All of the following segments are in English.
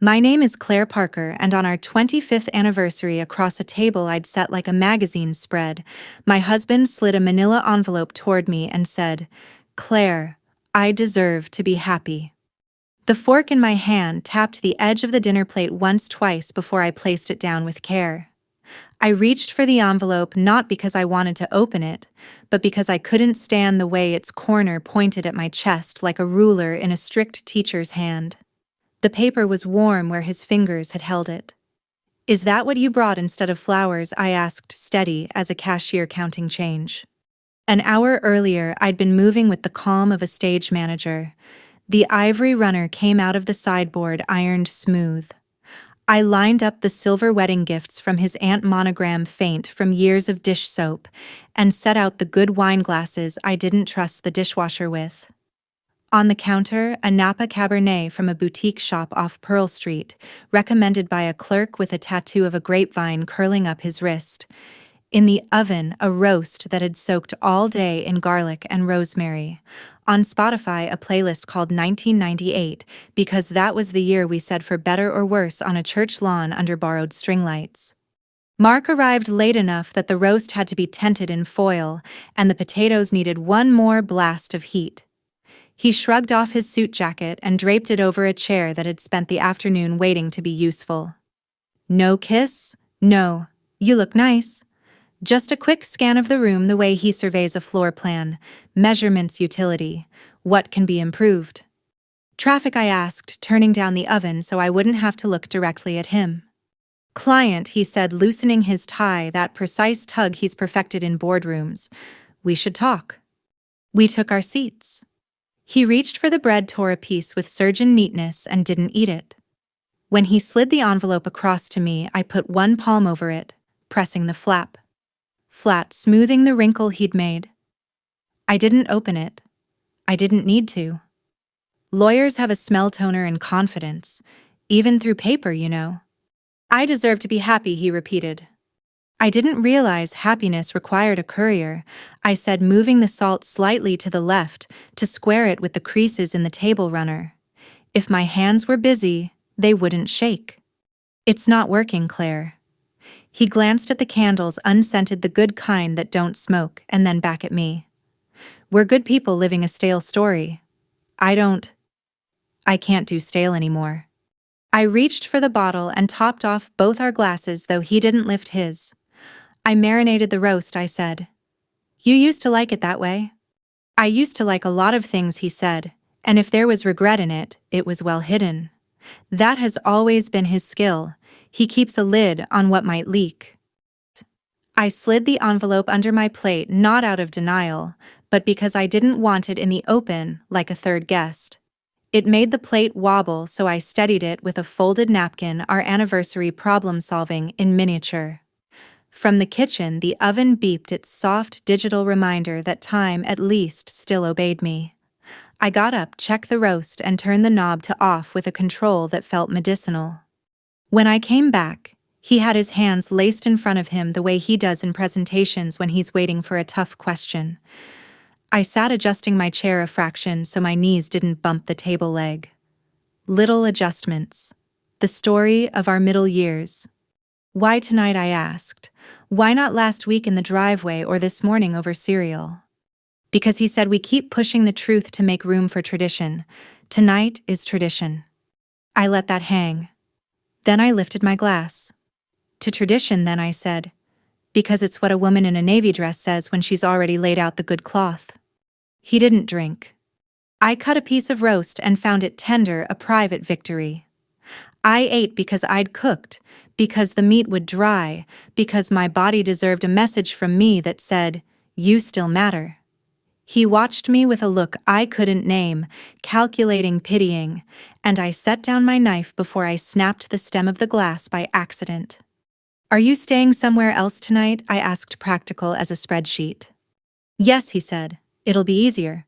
My name is Claire Parker, and on our 25th anniversary, across a table I'd set like a magazine spread, my husband slid a manila envelope toward me and said, "Claire, I deserve to be happy." The fork in my hand tapped the edge of the dinner plate twice before I placed it down with care. I reached for the envelope not because I wanted to open it, but because I couldn't stand the way its corner pointed at my chest like a ruler in a strict teacher's hand. The paper was warm where his fingers had held it. "Is that what you brought instead of flowers?" I asked, steady as a cashier counting change. An hour earlier, I'd been moving with the calm of a stage manager. The ivory runner came out of the sideboard ironed smooth. I lined up the silver wedding gifts from his Aunt Monogram faint from years of dish soap and set out the good wine glasses I didn't trust the dishwasher with. On the counter, a Napa Cabernet from a boutique shop off Pearl Street, recommended by a clerk with a tattoo of a grapevine curling up his wrist. In the oven, a roast that had soaked all day in garlic and rosemary. On Spotify, a playlist called 1998, because that was the year we said for better or worse on a church lawn under borrowed string lights. Mark arrived late enough that the roast had to be tented in foil, and the potatoes needed one more blast of heat. He shrugged off his suit jacket and draped it over a chair that had spent the afternoon waiting to be useful. "No kiss? No. You look nice." Just a quick scan of the room the way he surveys a floor plan. Measurements, utility. What can be improved? "Traffic?" I asked, turning down the oven so I wouldn't have to look directly at him. "Client," he said, loosening his tie, that precise tug he's perfected in boardrooms. "We should talk." We took our seats. He reached for the bread, tore a piece with surgeon neatness, and didn't eat it. When he slid the envelope across to me, I put one palm over it, pressing the flap. Flat, smoothing the wrinkle he'd made. I didn't open it. I didn't need to. Lawyers have a smell toner and confidence, even through paper, you know. "I deserve to be happy," he repeated. I didn't realize happiness required a courier, I said, moving the salt slightly to the left to square it with the creases in the table runner. If my hands were busy, they wouldn't shake. "It's not working, Claire." He glanced at the candles, unscented, the good kind that don't smoke, and then back at me. "We're good people living a stale story. I can't do stale anymore." I reached for the bottle and topped off both our glasses, though he didn't lift his. "I marinated the roast," I said. "You used to like it that way." "I used to like a lot of things," he said, "and if there was regret in it, it was well hidden." That has always been his skill. He keeps a lid on what might leak. I slid the envelope under my plate, not out of denial, but because I didn't want it in the open like a third guest. It made the plate wobble, so I steadied it with a folded napkin, our anniversary problem-solving in miniature. From the kitchen, the oven beeped its soft digital reminder that time at least still obeyed me. I got up, checked the roast, and turned the knob to off with a control that felt medicinal. When I came back, he had his hands laced in front of him the way he does in presentations when he's waiting for a tough question. I sat adjusting my chair a fraction so my knees didn't bump the table leg. Little adjustments. The story of our middle years. "Why tonight?" I asked. "Why not last week in the driveway or this morning over cereal?" Because he said we keep pushing the truth to make room for tradition. Tonight is tradition. I let that hang. Then I lifted my glass. "To tradition, then," I said. "Because it's what a woman in a navy dress says when she's already laid out the good cloth." He didn't drink. I cut a piece of roast and found it tender, a private victory. I ate because I'd cooked, because the meat would dry, because my body deserved a message from me that said, "You still matter." He watched me with a look I couldn't name, calculating, pitying, and I set down my knife before I snapped the stem of the glass by accident. "Are you staying somewhere else tonight?" I asked, practical as a spreadsheet. "Yes," he said. "It'll be easier."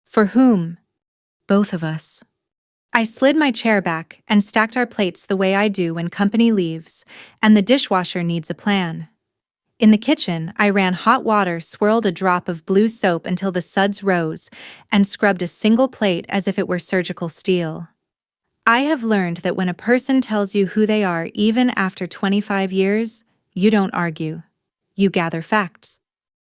"For whom?" "Both of us." I slid my chair back and stacked our plates the way I do when company leaves, and the dishwasher needs a plan. In the kitchen, I ran hot water, swirled a drop of blue soap until the suds rose, and scrubbed a single plate as if it were surgical steel. I have learned that when a person tells you who they are even after 25 years, you don't argue. You gather facts.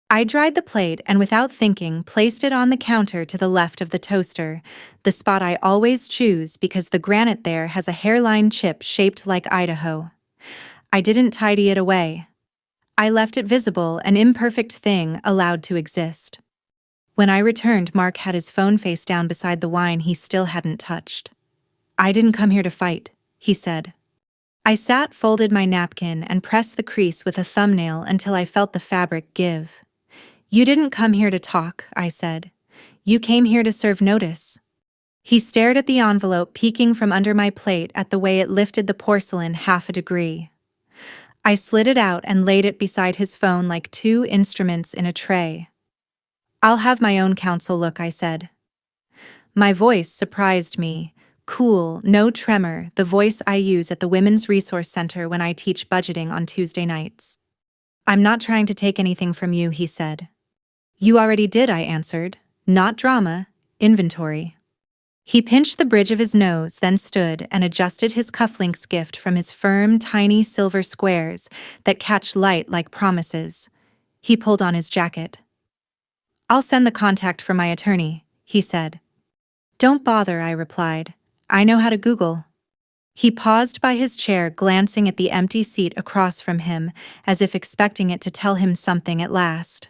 I dried the plate and without thinking placed it on the counter to the left of the toaster, the spot I always choose because the granite there has a hairline chip shaped like Idaho. I didn't tidy it away. I left it visible, an imperfect thing allowed to exist. When I returned, Mark had his phone face down beside the wine he still hadn't touched. "I didn't come here to fight," he said. I sat, folded my napkin, and pressed the crease with a thumbnail until I felt the fabric give. "You didn't come here to talk," I said. "You came here to serve notice." He stared at the envelope peeking from under my plate at the way it lifted the porcelain half a degree. I slid it out and laid it beside his phone like two instruments in a tray. "I'll have my own counsel look," I said. My voice surprised me. Cool, no tremor, the voice I use at the Women's Resource Center when I teach budgeting on Tuesday nights. "I'm not trying to take anything from you," he said. "You already did," I answered. "Not drama, inventory." He pinched the bridge of his nose, then stood and adjusted his cufflinks gift from his firm, tiny silver squares that catch light like promises. He pulled on his jacket. "I'll send the contact for my attorney," he said. "Don't bother," I replied. "I know how to Google." He paused by his chair, glancing at the empty seat across from him, as if expecting it to tell him something at last.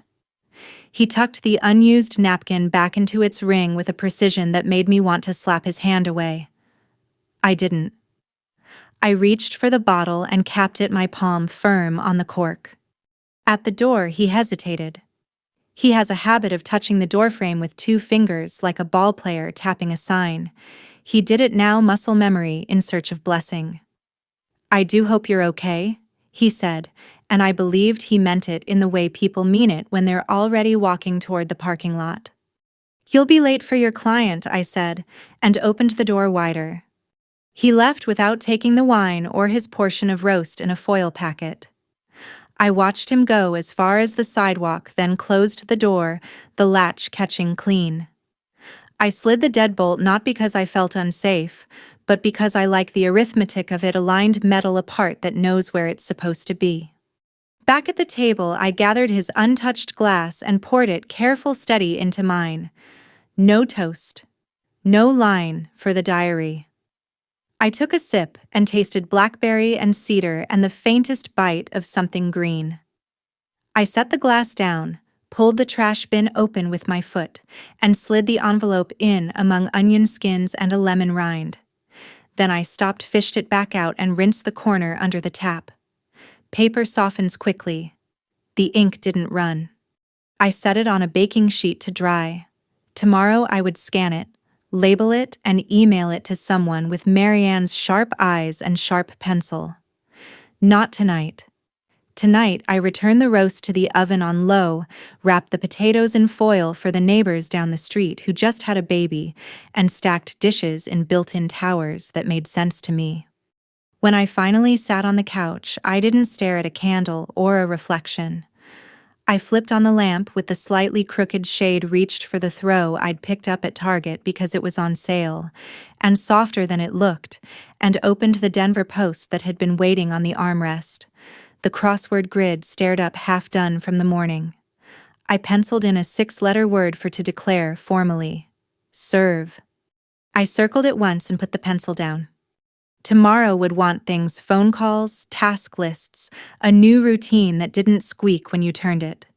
He tucked the unused napkin back into its ring with a precision that made me want to slap his hand away. I didn't. I reached for the bottle and capped it, my palm firm on the cork. At the door, he hesitated. He has a habit of touching the doorframe with two fingers like a ball player tapping a sign. He did it now, muscle memory, in search of blessing. "I do hope you're okay," he said, and I believed he meant it in the way people mean it when they're already walking toward the parking lot. "You'll be late for your client," I said, and opened the door wider. He left without taking the wine or his portion of roast in a foil packet. I watched him go as far as the sidewalk, then closed the door, the latch catching clean. I slid the deadbolt not because I felt unsafe, but because I like the arithmetic of it, aligned metal apart that knows where it's supposed to be. Back at the table, I gathered his untouched glass and poured it, careful, steady, into mine. No toast. No line for the diary. I took a sip and tasted blackberry and cedar and the faintest bite of something green. I set the glass down, pulled the trash bin open with my foot, and slid the envelope in among onion skins and a lemon rind. Then I stopped, fished it back out, and rinsed the corner under the tap. Paper softens quickly. The ink didn't run. I set it on a baking sheet to dry. Tomorrow I would scan it, label it, and email it to someone with Marianne's sharp eyes and sharp pencil. Not tonight. Tonight, I returned the roast to the oven on low, wrapped the potatoes in foil for the neighbors down the street who just had a baby, and stacked dishes in built-in towers that made sense to me. When I finally sat on the couch, I didn't stare at a candle or a reflection. I flipped on the lamp with the slightly crooked shade, reached for the throw I'd picked up at Target because it was on sale, and softer than it looked, and opened the Denver Post that had been waiting on the armrest. The crossword grid stared up, half done from the morning. I penciled in a 6-letter word for to declare formally. Serve. I circled it once and put the pencil down. Tomorrow would want things: phone calls, task lists, a new routine that didn't squeak when you turned it.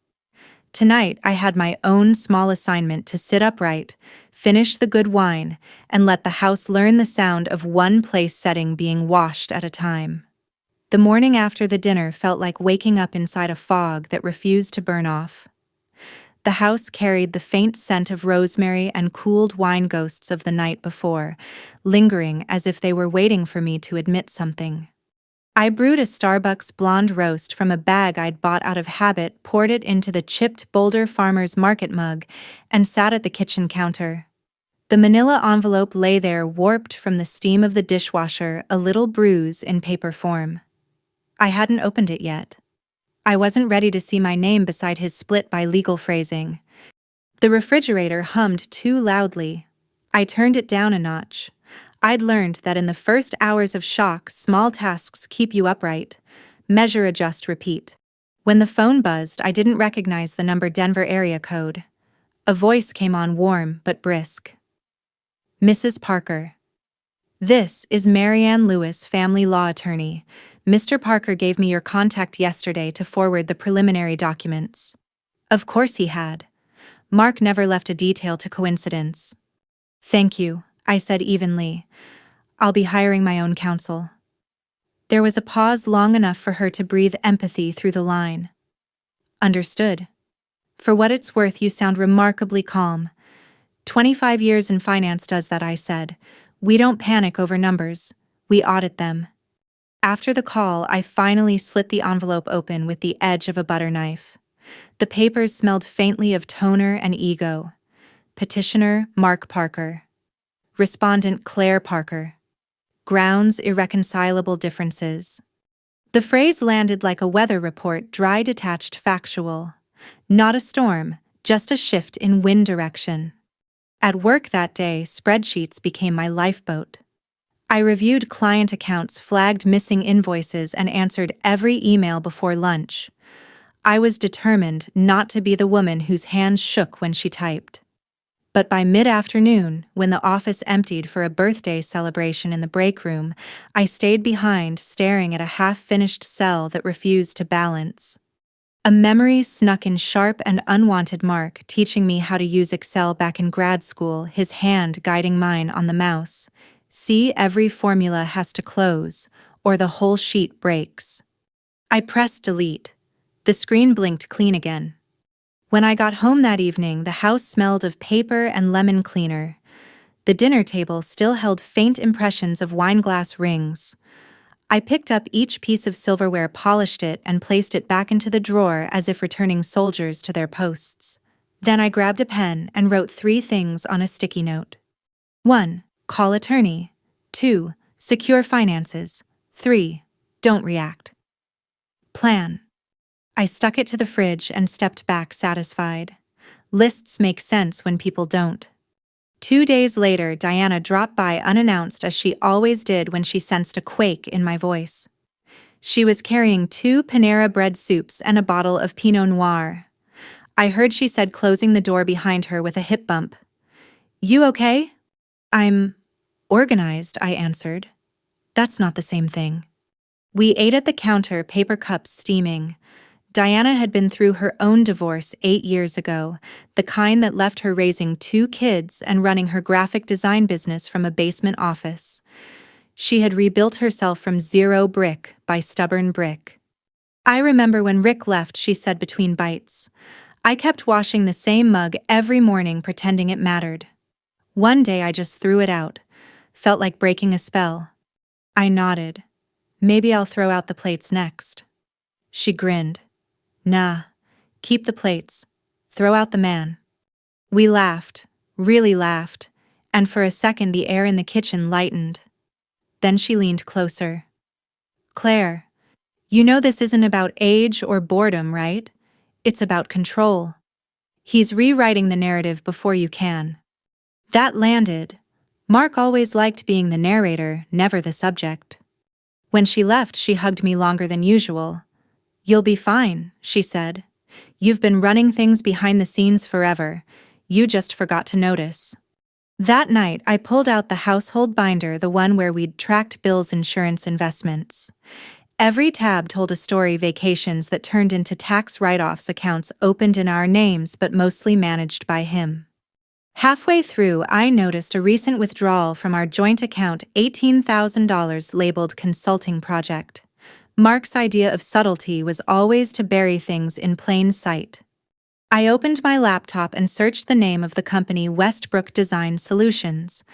Tonight I had my own small assignment to sit upright, finish the good wine, and let the house learn the sound of one place setting being washed at a time. The morning after the dinner felt like waking up inside a fog that refused to burn off. The house carried the faint scent of rosemary and cooled wine ghosts of the night before, lingering as if they were waiting for me to admit something. I brewed a Starbucks blonde roast from a bag I'd bought out of habit, poured it into the chipped Boulder Farmers Market mug, and sat at the kitchen counter. The manila envelope lay there, warped from the steam of the dishwasher, a little bruise in paper form. I hadn't opened it yet. I wasn't ready to see my name beside his split by legal phrasing. The refrigerator hummed too loudly. I turned it down a notch. I'd learned that in the first hours of shock, small tasks keep you upright. Measure, adjust, repeat. When the phone buzzed, I didn't recognize the number Denver area code. A voice came on, warm but brisk. Mrs. Parker. This is Marianne Lewis, family law attorney. Mr. Parker gave me your contact yesterday to forward the preliminary documents. Of course he had. Mark never left a detail to coincidence. Thank you, I said evenly. I'll be hiring my own counsel. There was a pause long enough for her to breathe empathy through the line. Understood. For what it's worth, you sound remarkably calm. 25 years in finance does that, I said. We don't panic over numbers. We audit them. After the call, I finally slit the envelope open with the edge of a butter knife. The papers smelled faintly of toner and ego. Petitioner, Mark Parker. Respondent, Claire Parker. Grounds, irreconcilable differences. The phrase landed like a weather report, dry, detached, factual. Not a storm, just a shift in wind direction. At work that day, spreadsheets became my lifeboat. I reviewed client accounts, flagged missing invoices, and answered every email before lunch. I was determined not to be the woman whose hands shook when she typed. But by mid-afternoon, when the office emptied for a birthday celebration in the break room, I stayed behind, staring at a half-finished cell that refused to balance. A memory snuck in, sharp and unwanted. Mark teaching me how to use Excel back in grad school, his hand guiding mine on the mouse. See, every formula has to close, or the whole sheet breaks. I pressed delete. The screen blinked clean again. When I got home that evening, the house smelled of paper and lemon cleaner. The dinner table still held faint impressions of wineglass rings. I picked up each piece of silverware, polished it, and placed it back into the drawer as if returning soldiers to their posts. Then I grabbed a pen and wrote 3 things on a sticky note. 1. Call attorney. 2. Secure finances. 3. Don't react. Plan. I stuck it to the fridge and stepped back, satisfied. Lists make sense when people don't. 2 days later, Diana dropped by unannounced, as she always did when she sensed a quake in my voice. She was carrying 2 Panera bread soups and a bottle of Pinot Noir. I heard she said, closing the door behind her with a hip bump. You okay? I'm organized, I answered. That's not the same thing. We ate at the counter, paper cups steaming. Diana had been through her own divorce 8 years ago, the kind that left her raising 2 kids and running her graphic design business from a basement office. She had rebuilt herself from zero, brick by stubborn brick. I remember when Rick left, she said between bites. I kept washing the same mug every morning, pretending it mattered. One day I just threw it out. Felt like breaking a spell. I nodded. Maybe I'll throw out the plates next. She grinned. Nah, keep the plates. Throw out the man. We laughed, really laughed, and for a second the air in the kitchen lightened. Then she leaned closer. Claire, you know this isn't about age or boredom, right? It's about control. He's rewriting the narrative before you can. That landed. Mark always liked being the narrator, never the subject. When she left, she hugged me longer than usual. You'll be fine, she said. You've been running things behind the scenes forever. You just forgot to notice. That night, I pulled out the household binder, the one where we'd tracked Bill's insurance investments. Every tab told a story: vacations that turned into tax write-offs, accounts opened in our names but mostly managed by him. Halfway through, I noticed a recent withdrawal from our joint account, $18,000, labeled consulting project. Mark's idea of subtlety was always to bury things in plain sight. I opened my laptop and searched the name of the company, Westbrook Design Solutions.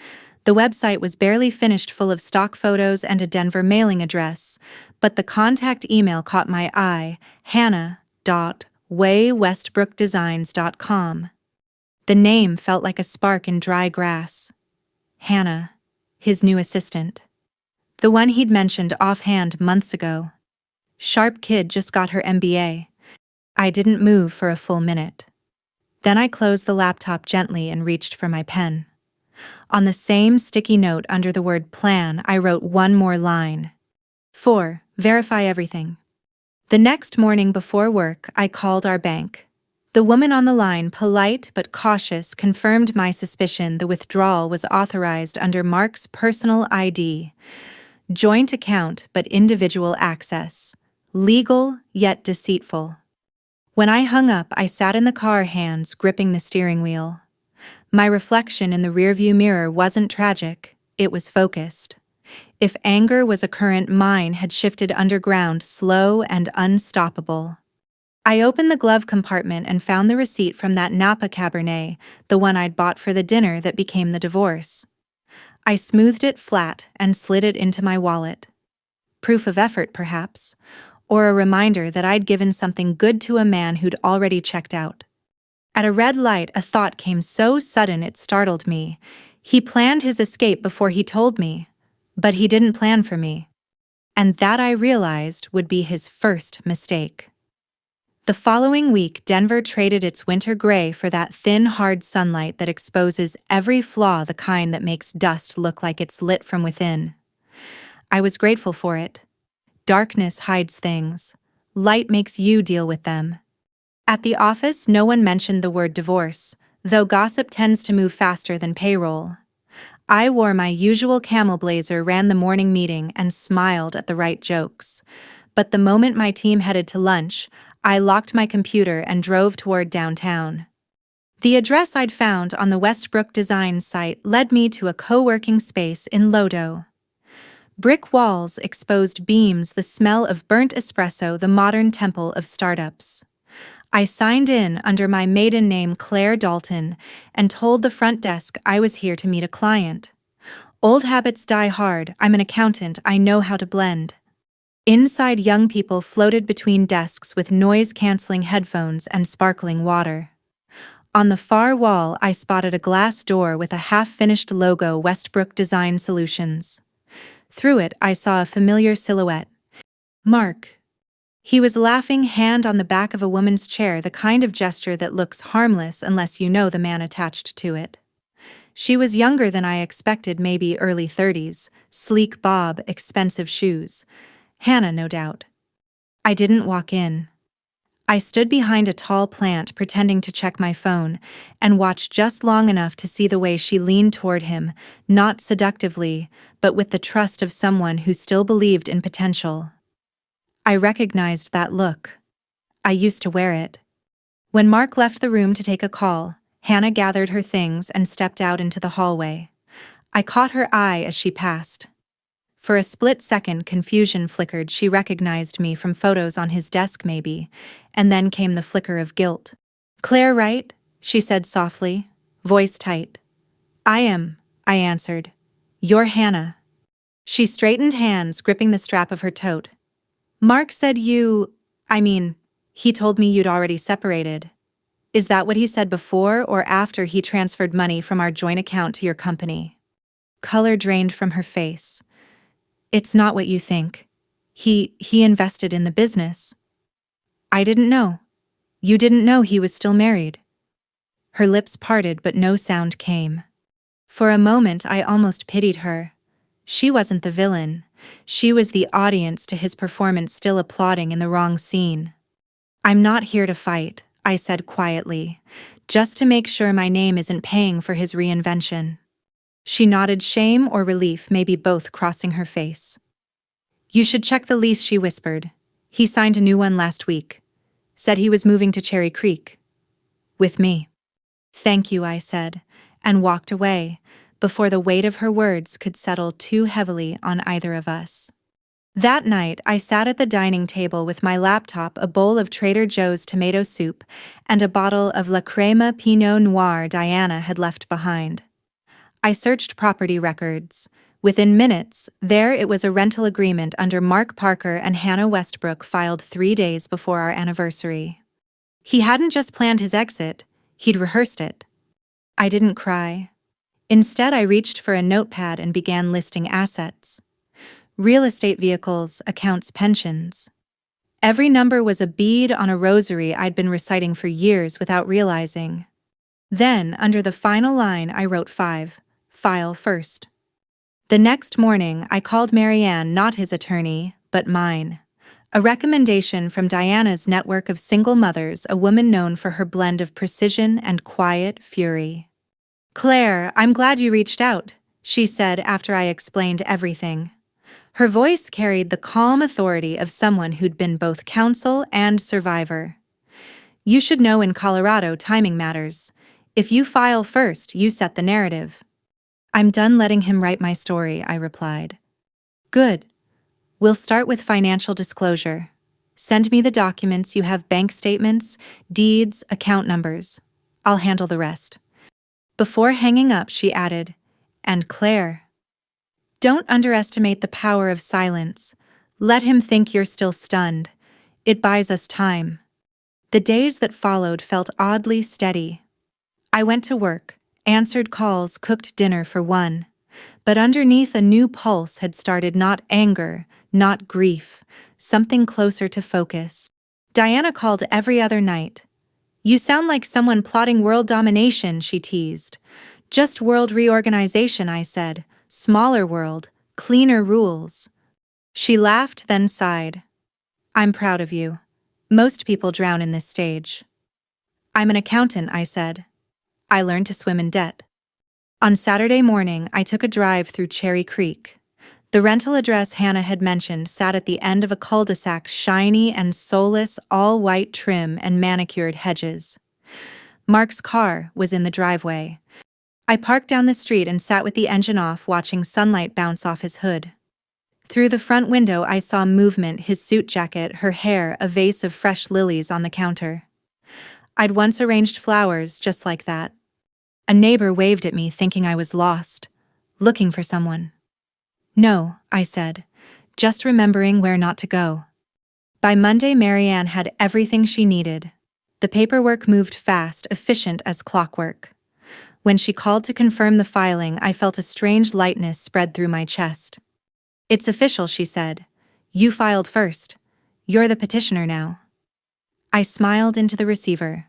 The website was barely finished, full of stock photos and a Denver mailing address, but the contact email caught my eye: hannah.waywestbrookdesigns.com. The name felt like a spark in dry grass. Hannah, his new assistant. The one he'd mentioned offhand months ago. Sharp kid, just got her MBA. I didn't move for a full minute. Then I closed the laptop gently and reached for my pen. On the same sticky note under the word plan, I wrote one more line. 4. Verify everything. The next morning before work, I called our bank. The woman on the line, polite but cautious, confirmed my suspicion the withdrawal was authorized under Mark's personal ID. Joint account but individual access. Legal yet deceitful. When I hung up, I sat in the car, hands gripping the steering wheel. My reflection in the rearview mirror wasn't tragic, it was focused. If anger was a current, mine had shifted underground, slow and unstoppable. I opened the glove compartment and found the receipt from that Napa Cabernet, the one I'd bought for the dinner that became the divorce. I smoothed it flat and slid it into my wallet. Proof of effort, perhaps, or a reminder that I'd given something good to a man who'd already checked out. At a red light, a thought came so sudden it startled me. He planned his escape before he told me, but he didn't plan for me. And that, I realized, would be his first mistake. The following week, Denver traded its winter gray for that thin, hard sunlight that exposes every flaw, the kind that makes dust look like it's lit from within. I was grateful for it. Darkness hides things. Light makes you deal with them. At the office, no one mentioned the word divorce, though gossip tends to move faster than payroll. I wore my usual camel blazer, ran the morning meeting, and smiled at the right jokes. But the moment my team headed to lunch, I locked my computer and drove toward downtown. The address I'd found on the Westbrook Design site led me to a co-working space in Lodo. Brick walls, exposed beams, the smell of burnt espresso, the modern temple of startups. I signed in under my maiden name, Claire Dalton, and told the front desk I was here to meet a client. Old habits die hard. I'm an accountant. I know how to blend. Inside, young people floated between desks with noise-canceling headphones and sparkling water. On the far wall, I spotted a glass door with a half-finished logo, Westbrook Design Solutions. Through it, I saw a familiar silhouette. Mark. He was laughing, hand on the back of a woman's chair, the kind of gesture that looks harmless unless you know the man attached to it. She was younger than I expected, maybe early 30s, sleek bob, expensive shoes. Hannah, no doubt. I didn't walk in. I stood behind a tall plant, pretending to check my phone, and watched just long enough to see the way she leaned toward him, not seductively, but with the trust of someone who still believed in potential. I recognized that look. I used to wear it. When Mark left the room to take a call, Hannah gathered her things and stepped out into the hallway. I caught her eye as she passed. For a split second, confusion flickered. She recognized me from photos on his desk, maybe, and then came the flicker of guilt. Claire, right? She said softly, voice tight. I am, I answered. You're Hannah. She straightened, hands gripping the strap of her tote. Mark said he told me you'd already separated. Is that what he said before or after he transferred money from our joint account to your company? Color drained from her face. It's not what you think. He invested in the business. I didn't know. You didn't know he was still married. Her lips parted, but no sound came. For a moment, I almost pitied her. She wasn't the villain. She was the audience to his performance, still applauding in the wrong scene. I'm not here to fight, I said quietly, just to make sure my name isn't paying for his reinvention. She nodded, shame or relief, maybe both, crossing her face. You should check the lease, she whispered. He signed a new one last week. Said he was moving to Cherry Creek. With me. Thank you, I said, and walked away, before the weight of her words could settle too heavily on either of us. That night, I sat at the dining table with my laptop, a bowl of Trader Joe's tomato soup, and a bottle of La Crema Pinot Noir Diana had left behind. I searched property records. Within minutes, there it was, a rental agreement under Mark Parker and Hannah Westbrook, filed 3 days before our anniversary. He hadn't just planned his exit, he'd rehearsed it. I didn't cry. Instead, I reached for a notepad and began listing assets. Real estate, vehicles, accounts, pensions. Every number was a bead on a rosary I'd been reciting for years without realizing. Then, under the final line, I wrote 5. file first. The next morning, I called Marianne, not his attorney, but mine. A recommendation from Diana's network of single mothers, a woman known for her blend of precision and quiet fury. "Claire, I'm glad you reached out," she said after I explained everything. Her voice carried the calm authority of someone who'd been both counsel and survivor. "You should know in Colorado timing matters. If you file first, you set the narrative." "I'm done letting him write my story," I replied. "Good. We'll start with financial disclosure. Send me the documents. You have bank statements, deeds, account numbers. I'll handle the rest." Before hanging up, she added, "And Claire, don't underestimate the power of silence. Let him think you're still stunned. It buys us time." The days that followed felt oddly steady. I went to work, answered calls, cooked dinner for one. But underneath a new pulse had started, not anger, not grief, something closer to focus. Diana called every other night. "You sound like someone plotting world domination," she teased. "Just world reorganization," I said. "Smaller world, cleaner rules." She laughed, then sighed. "I'm proud of you. Most people drown in this stage." "I'm an accountant," I said. "I learned to swim in debt." On Saturday morning, I took a drive through Cherry Creek. The rental address Hannah had mentioned sat at the end of a cul-de-sac, shiny and soulless, all-white trim and manicured hedges. Mark's car was in the driveway. I parked down the street and sat with the engine off, watching sunlight bounce off his hood. Through the front window, I saw movement: his suit jacket, her hair, a vase of fresh lilies on the counter. I'd once arranged flowers just like that. A neighbor waved at me, thinking I was lost, looking for someone. "No," I said, just remembering where not to go. By Monday, Marianne had everything she needed. The paperwork moved fast, efficient as clockwork. When she called to confirm the filing, I felt a strange lightness spread through my chest. "It's official," she said. "You filed first. You're the petitioner now." I smiled into the receiver.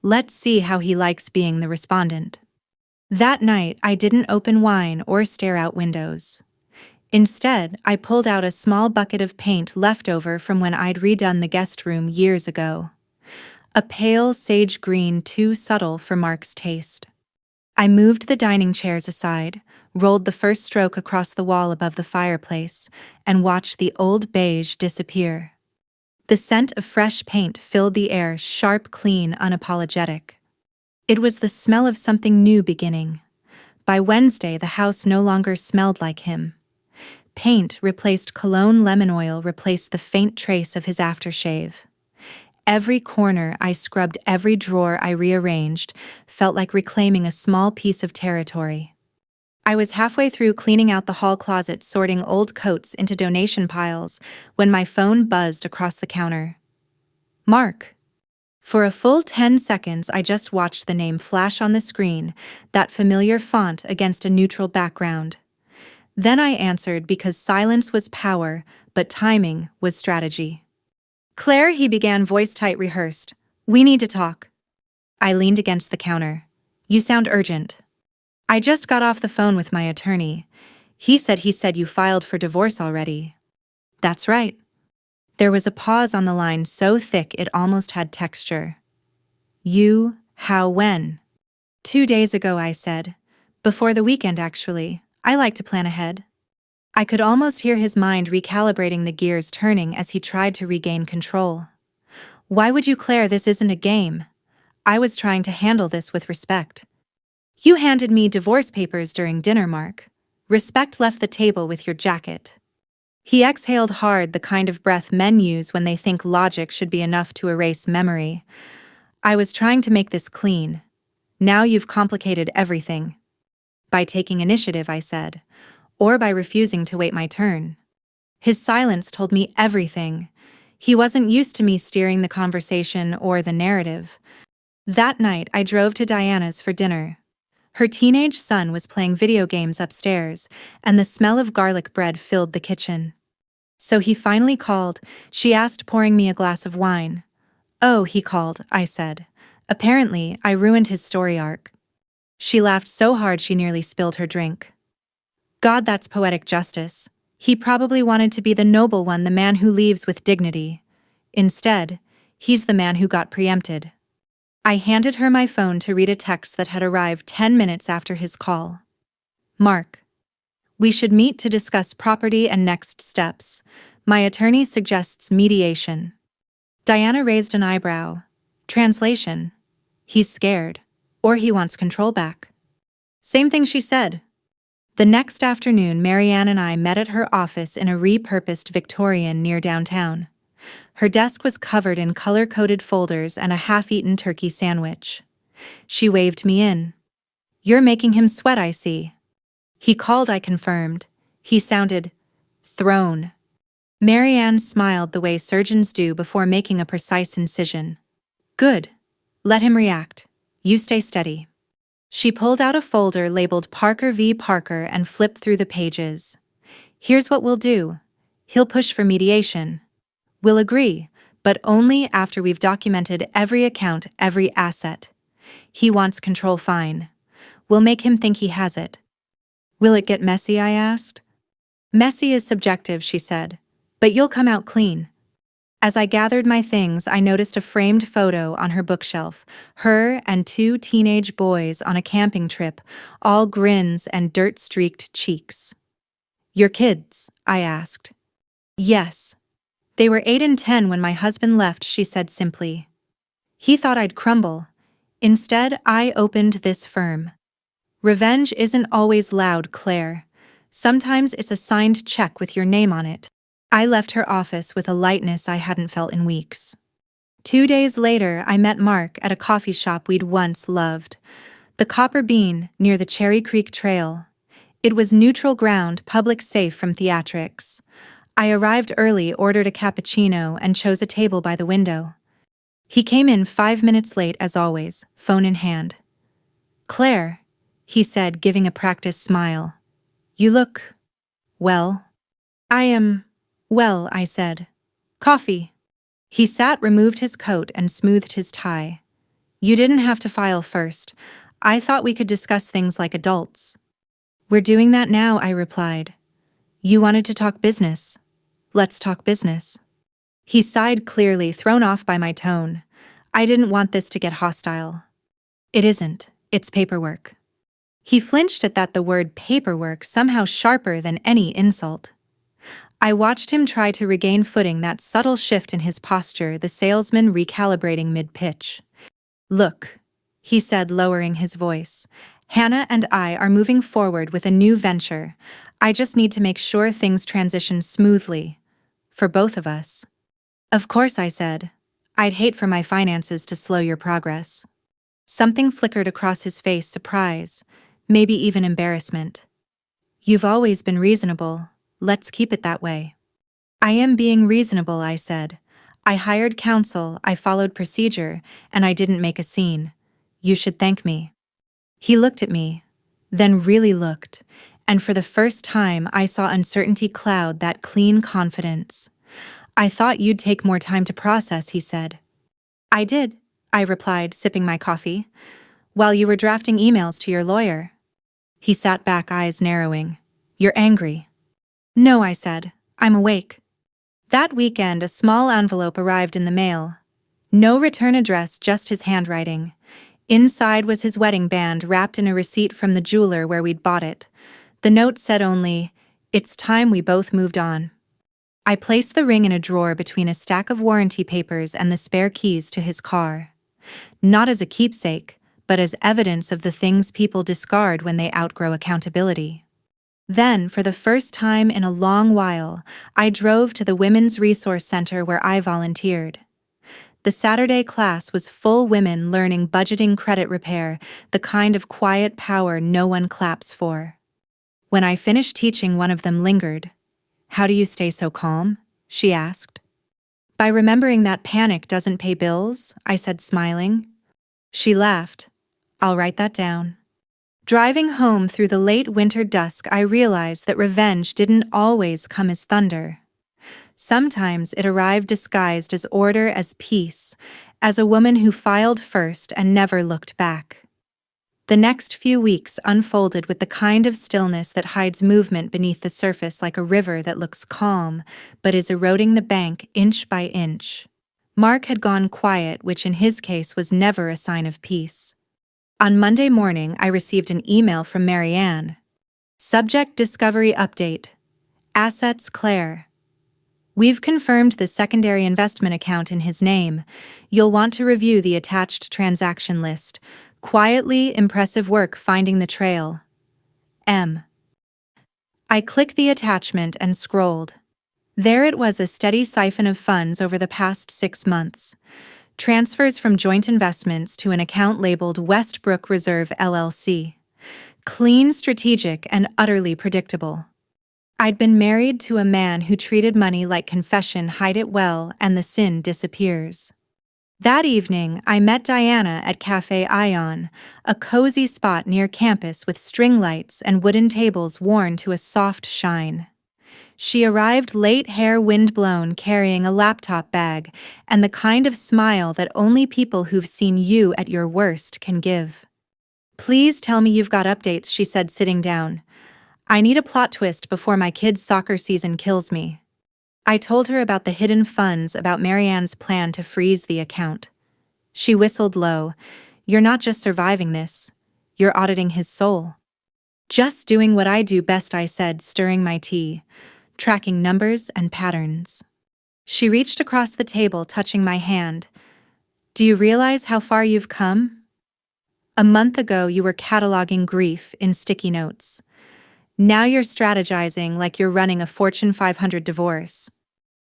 Let's see how he likes being the respondent. That night, I didn't open wine or stare out windows. Instead, I pulled out a small bucket of paint left over from when I'd redone the guest room years ago. A pale sage green, too subtle for Mark's taste. I moved the dining chairs aside, rolled the first stroke across the wall above the fireplace, and watched the old beige disappear. The scent of fresh paint filled the air, sharp, clean, unapologetic. It was the smell of something new beginning. By Wednesday, the house no longer smelled like him. Paint replaced cologne, lemon oil replaced the faint trace of his aftershave. Every corner I scrubbed, every drawer I rearranged, felt like reclaiming a small piece of territory. I was halfway through cleaning out the hall closet, sorting old coats into donation piles, when my phone buzzed across the counter. "Mark." For a full 10 seconds, I just watched the name flash on the screen, that familiar font against a neutral background. Then I answered, because silence was power, but timing was strategy. "Claire," he began, voice tight, rehearsed. "We need to talk." I leaned against the counter. "You sound urgent." "I just got off the phone with my attorney. He said you filed for divorce already." "That's right." There was a pause on the line so thick it almost had texture. "You, how, when?" "2 days ago," I said. "Before the weekend, actually. I like to plan ahead." I could almost hear his mind recalibrating, the gears turning as he tried to regain control. "Why would you, Claire? This isn't a game. I was trying to handle this with respect. You handed me divorce papers during dinner, Mark. Respect left the table with your jacket." He exhaled hard, the kind of breath men use when they think logic should be enough to erase memory. "I was trying to make this clean. Now you've complicated everything." "By taking initiative," I said, "or by refusing to wait my turn." His silence told me everything. He wasn't used to me steering the conversation or the narrative. That night, I drove to Diana's for dinner. Her teenage son was playing video games upstairs, and the smell of garlic bread filled the kitchen. "So he finally called," she asked, pouring me a glass of wine. "Oh, he called," I said. "Apparently, I ruined his story arc." She laughed so hard she nearly spilled her drink. God, that's poetic justice. He probably wanted to be the noble one, the man who leaves with dignity. Instead, he's the man who got preempted. I handed her my phone to read a text that had arrived 10 minutes after his call. Mark. We should meet to discuss property and next steps. My attorney suggests mediation. Diana raised an eyebrow. Translation. He's scared. Or he wants control back. Same thing she said. The next afternoon, Marianne and I met at her office in a repurposed Victorian near downtown. Her desk was covered in color-coded folders and a half-eaten turkey sandwich. She waved me in. You're making him sweat, I see. He called, I confirmed. He sounded thrown. Marianne smiled the way surgeons do before making a precise incision. Good. Let him react. You stay steady. She pulled out a folder labeled Parker v. Parker and flipped through the pages. Here's what we'll do. He'll push for mediation. We'll agree, but only after we've documented every account, every asset. He wants control, fine. We'll make him think he has it. Will it get messy, I asked. Messy is subjective, she said, but you'll come out clean. As I gathered my things, I noticed a framed photo on her bookshelf, her and 2 teenage boys on a camping trip, all grins and dirt-streaked cheeks. Your kids? I asked. Yes. They were 8 and 10 when my husband left, she said simply. He thought I'd crumble. Instead, I opened this firm. Revenge isn't always loud, Claire. Sometimes it's a signed check with your name on it. I left her office with a lightness I hadn't felt in weeks. 2 days later, I met Mark at a coffee shop we'd once loved. The Copper Bean, near the Cherry Creek Trail. It was neutral ground, public safe from theatrics. I arrived early, ordered a cappuccino, and chose a table by the window. He came in 5 minutes late as always, phone in hand. Claire, he said, giving a practiced smile. You look... well. I am... well, I said. Coffee. He sat, removed his coat, and smoothed his tie. You didn't have to file first. I thought we could discuss things like adults. We're doing that now, I replied. You wanted to talk business. Let's talk business. He sighed clearly, thrown off by my tone. I didn't want this to get hostile. It isn't. It's paperwork. He flinched at that, the word paperwork somehow sharper than any insult. I watched him try to regain footing, that subtle shift in his posture, the salesman recalibrating mid-pitch. Look, he said, lowering his voice. Hannah and I are moving forward with a new venture. I just need to make sure things transition smoothly. For both of us. Of course, I said. I'd hate for my finances to slow your progress. Something flickered across his face, surprise, maybe even embarrassment. You've always been reasonable. Let's keep it that way. I am being reasonable, I said. I hired counsel, I followed procedure, and I didn't make a scene. You should thank me. He looked at me, then really looked, and for the first time I saw uncertainty cloud that clean confidence. I thought you'd take more time to process, he said. I did, I replied, sipping my coffee. While you were drafting emails to your lawyer. He sat back, eyes narrowing. You're angry. No, I said. I'm awake. That weekend, a small envelope arrived in the mail. No return address, just his handwriting. Inside was his wedding band, wrapped in a receipt from the jeweler where we'd bought it. The note said only, "It's time we both moved on." I placed the ring in a drawer between a stack of warranty papers and the spare keys to his car. Not as a keepsake, but as evidence of the things people discard when they outgrow accountability. Then, for the first time in a long while, I drove to the Women's Resource Center where I volunteered. The Saturday class was full women learning budgeting, credit repair, the kind of quiet power no one claps for. When I finished teaching, one of them lingered. How do you stay so calm? She asked. By remembering that panic doesn't pay bills, I said, smiling. She laughed. I'll write that down. Driving home through the late winter dusk, I realized that revenge didn't always come as thunder. Sometimes it arrived disguised as order, as peace, as a woman who filed first and never looked back. The next few weeks unfolded with the kind of stillness that hides movement beneath the surface, like a river that looks calm but is eroding the bank inch by inch. Mark had gone quiet, which in his case was never a sign of peace. On Monday morning, I received an email from Marianne. Subject: Discovery Update. Assets: Claire. We've confirmed the secondary investment account in his name. You'll want to review the attached transaction list. Quietly, impressive work finding the trail. M. I clicked the attachment and scrolled. There it was, a steady siphon of funds over the past 6 months. Transfers from joint investments to an account labeled Westbrook Reserve LLC. Clean, strategic, and utterly predictable. I'd been married to a man who treated money like confession: hide it well, and the sin disappears. That evening, I met Diana at Cafe Ion, a cozy spot near campus with string lights and wooden tables worn to a soft shine. She arrived late, hair windblown, carrying a laptop bag, and the kind of smile that only people who've seen you at your worst can give. Please tell me you've got updates, she said, sitting down. I need a plot twist before my kid's soccer season kills me. I told her about the hidden funds, about Marianne's plan to freeze the account. She whistled low. You're not just surviving this, you're auditing his soul. Just doing what I do best, I said, stirring my tea, tracking numbers and patterns. She reached across the table, touching my hand. Do you realize how far you've come? A month ago, you were cataloging grief in sticky notes. Now you're strategizing like you're running a Fortune 500 divorce.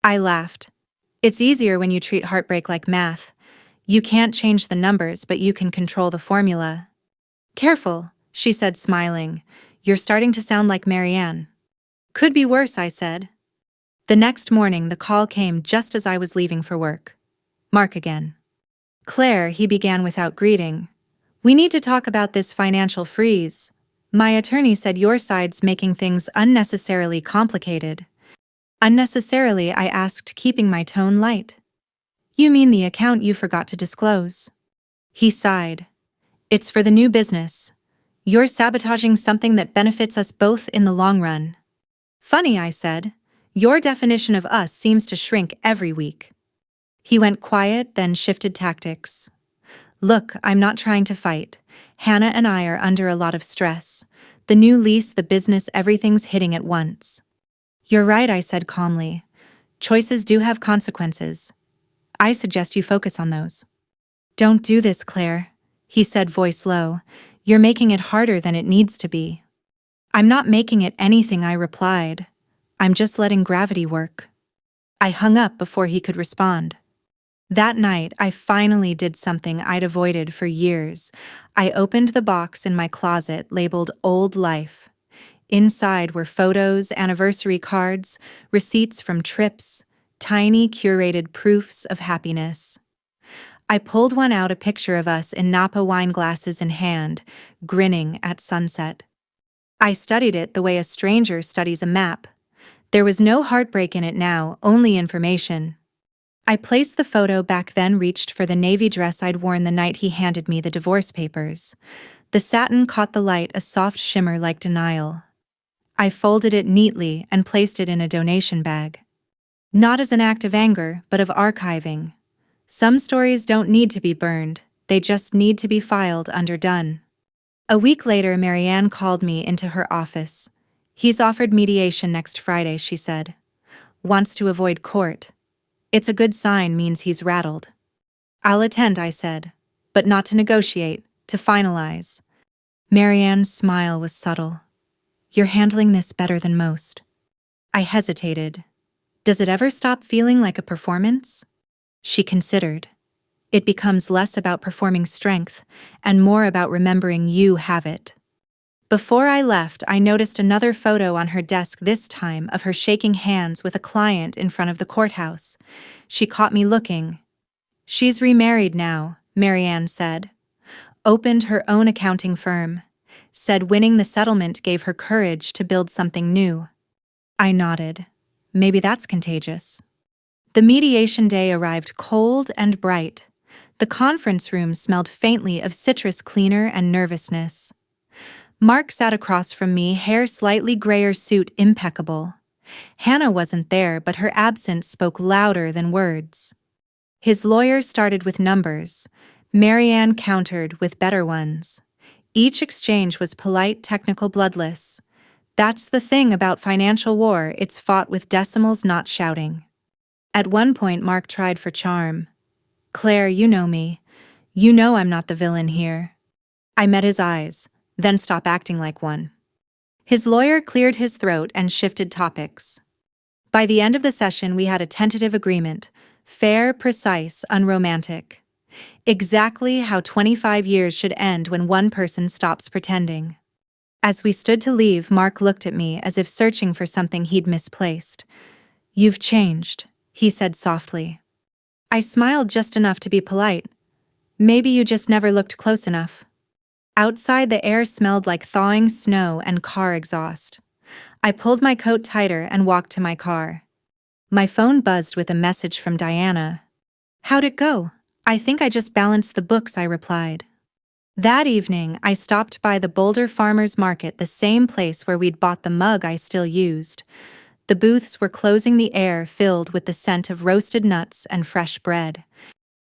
I laughed. It's easier when you treat heartbreak like math. You can't change the numbers, but you can control the formula. Careful, she said, smiling. You're starting to sound like Marianne. Could be worse, I said. The next morning, the call came just as I was leaving for work. Mark again. Claire, he began without greeting. We need to talk about this financial freeze. My attorney said your side's making things unnecessarily complicated. Unnecessarily, I asked, keeping my tone light. You mean the account you forgot to disclose? He sighed. It's for the new business. You're sabotaging something that benefits us both in the long run. Funny, I said. Your definition of us seems to shrink every week. He went quiet, then shifted tactics. Look, I'm not trying to fight. Hannah and I are under a lot of stress. The new lease, the business, everything's hitting at once. You're right, I said calmly. Choices do have consequences. I suggest you focus on those. Don't do this, Claire, he said, voice low. You're making it harder than it needs to be. I'm not making it anything, I replied. I'm just letting gravity work. I hung up before he could respond. That night, I finally did something I'd avoided for years. I opened the box in my closet labeled Old Life. Inside were photos, anniversary cards, receipts from trips, tiny curated proofs of happiness. I pulled one out, a picture of us in Napa wine glasses in hand, grinning at sunset. I studied it the way a stranger studies a map. There was no heartbreak in it now, only information. I placed the photo back, then reached for the navy dress I'd worn the night he handed me the divorce papers. The satin caught the light, a soft shimmer like denial. I folded it neatly and placed it in a donation bag. Not as an act of anger, but of archiving. Some stories don't need to be burned, they just need to be filed under done. A week later, Marianne called me into her office. He's offered mediation next Friday, she said. Wants to avoid court. It's a good sign, means he's rattled. I'll attend, I said, but not to negotiate, to finalize. Marianne's smile was subtle. You're handling this better than most. I hesitated. Does it ever stop feeling like a performance? She considered. It becomes less about performing strength and more about remembering you have it. Before I left, I noticed another photo on her desk, this time of her shaking hands with a client in front of the courthouse. She caught me looking. She's remarried now, Marianne said. Opened her own accounting firm. Said winning the settlement gave her courage to build something new. I nodded. Maybe that's contagious. The mediation day arrived cold and bright. The conference room smelled faintly of citrus cleaner and nervousness. Mark sat across from me, hair slightly grayer, suit impeccable. Hannah wasn't there, but her absence spoke louder than words. His lawyer started with numbers. Marianne countered with better ones. Each exchange was polite, technical, bloodless. That's the thing about financial war, it's fought with decimals, not shouting. At one point, Mark tried for charm. "Claire, you know me. You know I'm not the villain here." I met his eyes, then stopped acting like one. His lawyer cleared his throat and shifted topics. By the end of the session, we had a tentative agreement. Fair, precise, unromantic. Exactly how 25 years should end when one person stops pretending. As we stood to leave, Mark looked at me as if searching for something he'd misplaced. "You've changed," he said softly. I smiled just enough to be polite. "Maybe you just never looked close enough." Outside, the air smelled like thawing snow and car exhaust. I pulled my coat tighter and walked to my car. My phone buzzed with a message from Diana. "How'd it go?" "I think I just balanced the books," I replied. That evening, I stopped by the Boulder Farmers Market, the same place where we'd bought the mug I still used. The booths were closing, the air filled with the scent of roasted nuts and fresh bread.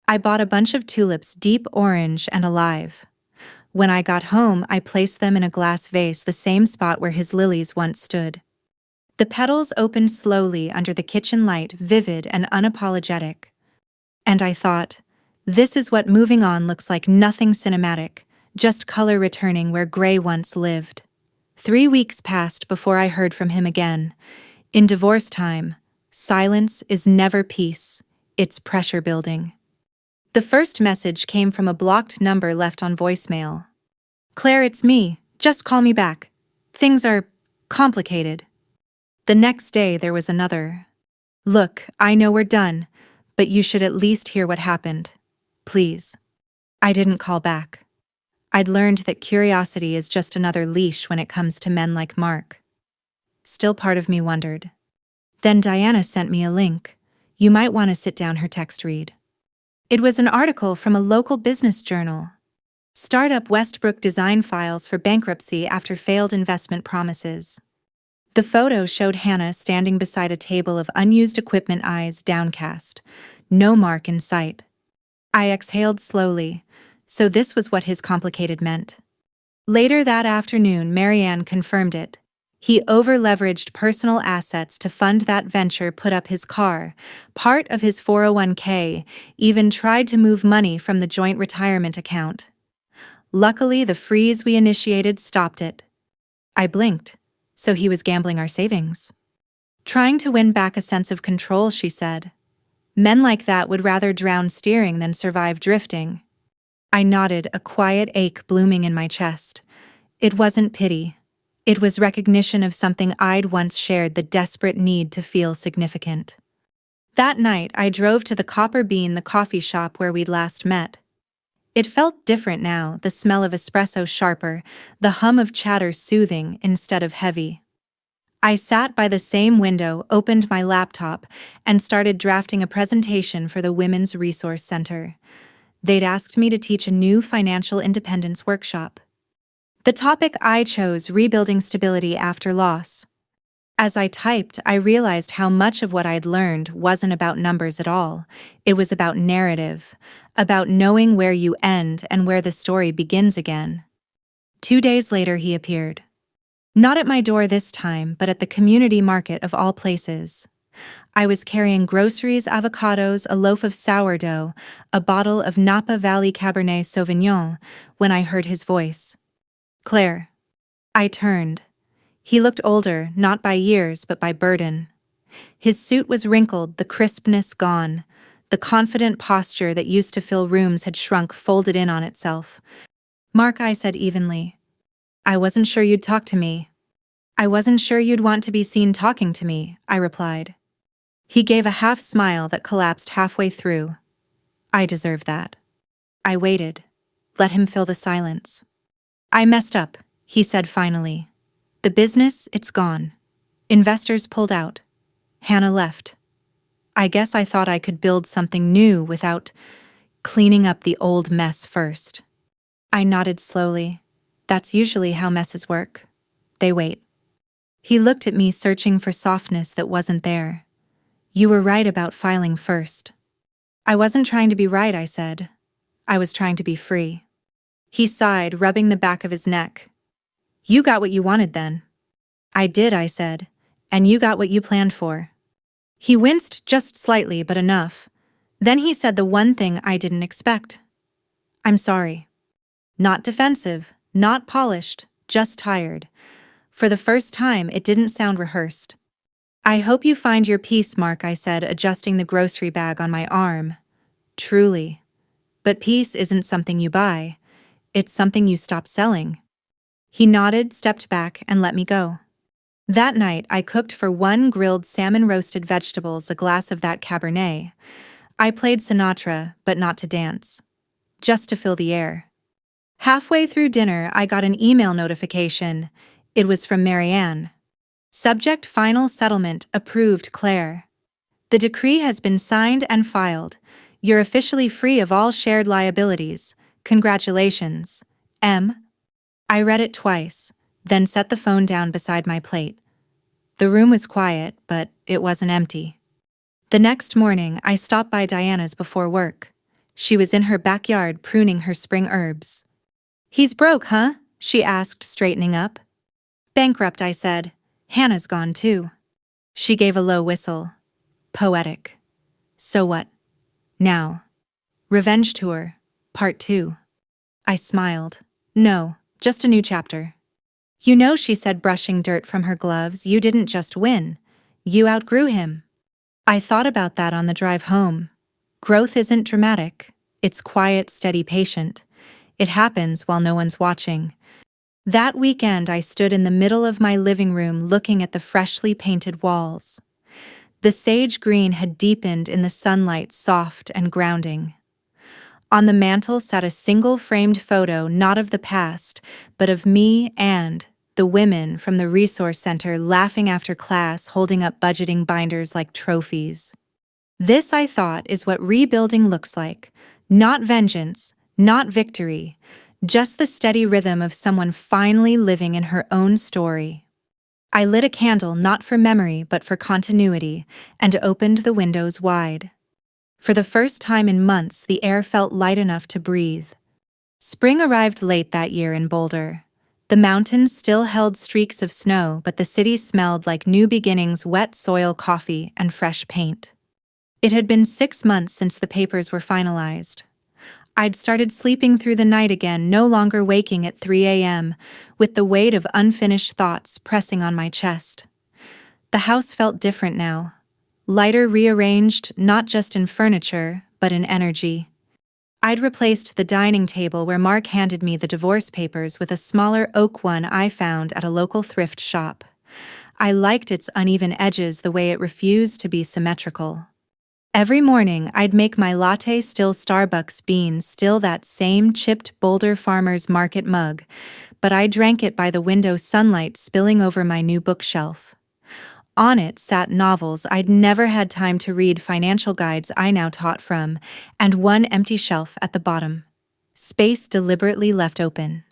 I bought a bunch of tulips, deep orange and alive. When I got home, I placed them in a glass vase, the same spot where his lilies once stood. The petals opened slowly under the kitchen light, vivid and unapologetic. And I thought, this is what moving on looks like, nothing cinematic, just color returning where gray once lived. 3 weeks passed before I heard from him again. In divorce time, silence is never peace, it's pressure building. The first message came from a blocked number left on voicemail. "Claire, it's me. Just call me back. Things are complicated." The next day there was another. "Look, I know we're done, but you should at least hear what happened. Please." I didn't call back. I'd learned that curiosity is just another leash when it comes to men like Mark. Still, part of me wondered. Then Diana sent me a link. "You might want to sit down," her text read. It was an article from a local business journal. Startup Westbrook design files for bankruptcy after failed investment promises. The photo showed Hannah standing beside a table of unused equipment, eyes downcast. No Mark in sight. I exhaled slowly. So this was what his complicated meant. Later that afternoon, Marianne confirmed it. He over-leveraged personal assets to fund that venture, put up his car, part of his 401k, even tried to move money from the joint retirement account. Luckily, the freeze we initiated stopped it. I blinked. So he was gambling our savings. Trying to win back a sense of control, she said. Men like that would rather drown steering than survive drifting. I nodded, a quiet ache blooming in my chest. It wasn't pity. It was recognition of something I'd once shared, the desperate need to feel significant. That night, I drove to the Copper Bean, the coffee shop where we'd last met. It felt different now, the smell of espresso sharper, the hum of chatter soothing instead of heavy. I sat by the same window, opened my laptop, and started drafting a presentation for the Women's Resource Center. They'd asked me to teach a new financial independence workshop. The topic I chose, rebuilding stability after loss. As I typed, I realized how much of what I'd learned wasn't about numbers at all. It was about narrative, about knowing where you end and where the story begins again. 2 days later, he appeared. Not at my door this time, but at the community market of all places. I was carrying groceries, avocados, a loaf of sourdough, a bottle of Napa Valley Cabernet Sauvignon, when I heard his voice. "Claire." I turned. He looked older, not by years, but by burden. His suit was wrinkled, the crispness gone. The confident posture that used to fill rooms had shrunk, folded in on itself. "Mark," I said evenly. "I wasn't sure you'd talk to me." "I wasn't sure you'd want to be seen talking to me," I replied. He gave a half smile that collapsed halfway through. I deserve that. I waited. Let him fill the silence. "I messed up," he said finally. "The business, it's gone. Investors pulled out. Hannah left. I guess I thought I could build something new without..." cleaning up the old mess first. I nodded slowly. That's usually how messes work. They wait. He looked at me, searching for softness that wasn't there. You were right about filing first. I wasn't trying to be right, I said. I was trying to be free. He sighed, rubbing the back of his neck. You got what you wanted then. I did, I said. And you got what you planned for. He winced just slightly, but enough. Then he said the one thing I didn't expect. I'm sorry. Not defensive, not polished, just tired. For the first time, it didn't sound rehearsed. I hope you find your peace, Mark, I said, adjusting the grocery bag on my arm. Truly. But peace isn't something you buy. It's something you stop selling. He nodded, stepped back, and let me go. That night, I cooked for one grilled salmon, roasted vegetables, a glass of that Cabernet. I played Sinatra, but not to dance. Just to fill the air. Halfway through dinner, I got an email notification. It was from Marianne. Subject: Final Settlement, approved, Claire. The decree has been signed and filed. You're officially free of all shared liabilities. Congratulations. M. I read it twice, then set the phone down beside my plate. The room was quiet, but it wasn't empty. The next morning, I stopped by Diana's before work. She was in her backyard pruning her spring herbs. He's broke, huh? She asked, straightening up. Bankrupt, I said. Hannah's gone too. She gave a low whistle. Poetic. So what? Now. Revenge Tour, Part 2. I smiled. No, just a new chapter. You know, she said, brushing dirt from her gloves, you didn't just win. You outgrew him. I thought about that on the drive home. Growth isn't dramatic. It's quiet, steady, patient. It happens while no one's watching. That weekend, I stood in the middle of my living room looking at the freshly painted walls. The sage green had deepened in the sunlight, soft and grounding. On the mantel sat a single framed photo, not of the past, but of me and the women from the resource center laughing after class, holding up budgeting binders like trophies. This, I thought, is what rebuilding looks like. Not vengeance, not victory, just the steady rhythm of someone finally living in her own story. I lit a candle, not for memory but for continuity, and opened the windows wide. For the first time in months, the air felt light enough to breathe. Spring arrived late that year in Boulder. The mountains still held streaks of snow, but the city smelled like new beginnings, wet soil, coffee, and fresh paint. It had been 6 months since the papers were finalized. I'd started sleeping through the night again, no longer waking at 3 a.m., with the weight of unfinished thoughts pressing on my chest. The house felt different now. Lighter, rearranged, not just in furniture, but in energy. I'd replaced the dining table where Mark handed me the divorce papers with a smaller oak one I found at a local thrift shop. I liked its uneven edges, the way it refused to be symmetrical. Every morning, I'd make my latte, still Starbucks beans, still that same chipped Boulder Farmers Market mug, but I drank it by the window, sunlight spilling over my new bookshelf. On it sat novels I'd never had time to read, financial guides I now taught from, and one empty shelf at the bottom. Space deliberately left open.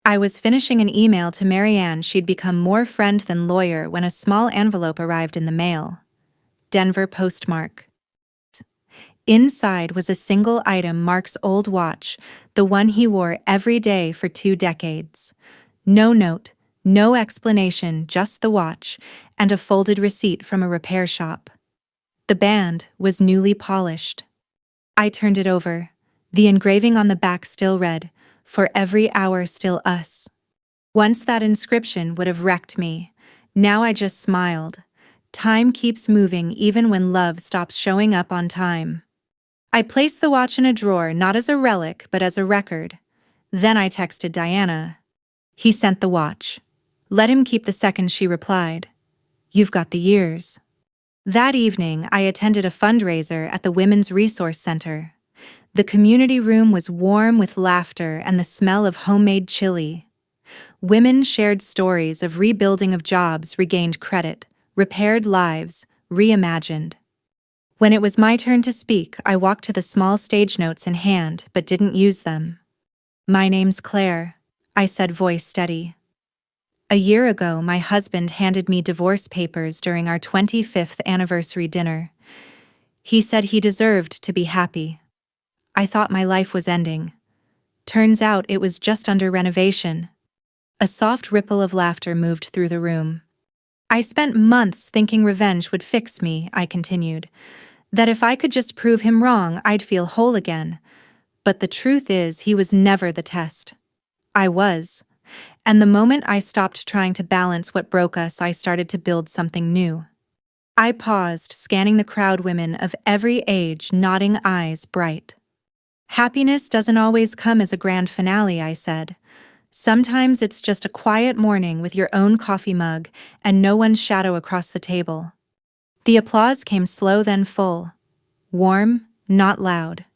I was finishing an email to Marianne. She'd become more friend than lawyer when a small envelope arrived in the mail. Denver postmark. Inside was a single item, Mark's old watch, the one he wore every day for 2 decades. No note, no explanation, just the watch, and a folded receipt from a repair shop. The band was newly polished. I turned it over. The engraving on the back still read, "For every hour still us." Once that inscription would have wrecked me. Now I just smiled. Time keeps moving even when love stops showing up on time. I placed the watch in a drawer, not as a relic, but as a record. Then I texted Diana. He sent the watch. Let him keep the second, she replied. You've got the years. That evening, I attended a fundraiser at the Women's Resource Center. The community room was warm with laughter and the smell of homemade chili. Women shared stories of rebuilding, of jobs regained, credit, repaired lives, reimagined. When it was my turn to speak, I walked to the small stage notes in hand, but didn't use them. "My name's Claire," I said, voice steady. "A year ago, my husband handed me divorce papers during our 25th anniversary dinner. He said he deserved to be happy. I thought my life was ending. Turns out it was just under renovation." A soft ripple of laughter moved through the room. "I spent months thinking revenge would fix me," I continued. "That if I could just prove him wrong, I'd feel whole again. But the truth is, he was never the test. I was. And the moment I stopped trying to balance what broke us, I started to build something new." I paused, scanning the crowd, women of every age, nodding, eyes bright. "Happiness doesn't always come as a grand finale," I said. "Sometimes it's just a quiet morning with your own coffee mug and no one's shadow across the table." The applause came slow then full. Warm, not loud.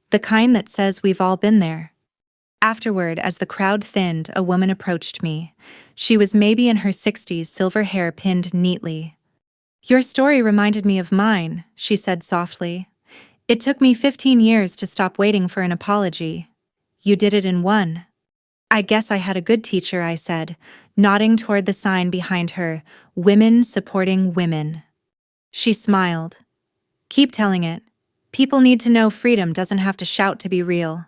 The kind that says we've all been there. Afterward, as the crowd thinned, a woman approached me. She was maybe in her 60s, silver hair pinned neatly. "Your story reminded me of mine," she said softly. "It took me 15 years to stop waiting for an apology. You did it in one." "I guess I had a good teacher," I said, nodding toward the sign behind her, "Women supporting women." She smiled. "Keep telling it. People need to know freedom doesn't have to shout to be real."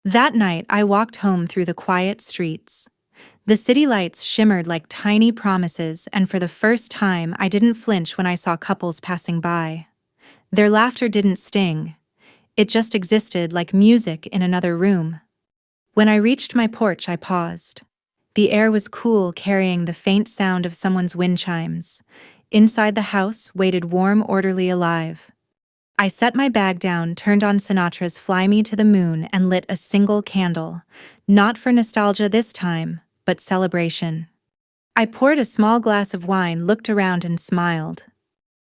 That night, I walked home through the quiet streets. The city lights shimmered like tiny promises, and for the first time, I didn't flinch when I saw couples passing by. Their laughter didn't sting. It just existed like music in another room. When I reached my porch, I paused. The air was cool, carrying the faint sound of someone's wind chimes. Inside the house waited warm, orderly, alive. I set my bag down, turned on Sinatra's "Fly Me to the Moon," and lit a single candle. Not for nostalgia this time, but celebration. I poured a small glass of wine, looked around, and smiled.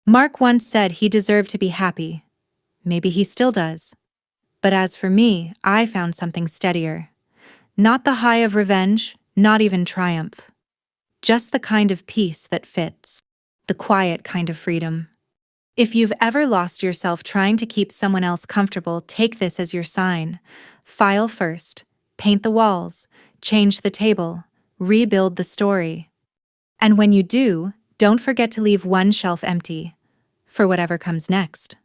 Mark once said he deserved to be happy. Maybe he still does. But as for me, I found something steadier. Not the high of revenge, not even triumph. Just the kind of peace that fits. The quiet kind of freedom. If you've ever lost yourself trying to keep someone else comfortable, take this as your sign. File first, paint the walls, change the table, rebuild the story. And when you do, don't forget to leave one shelf empty for whatever comes next.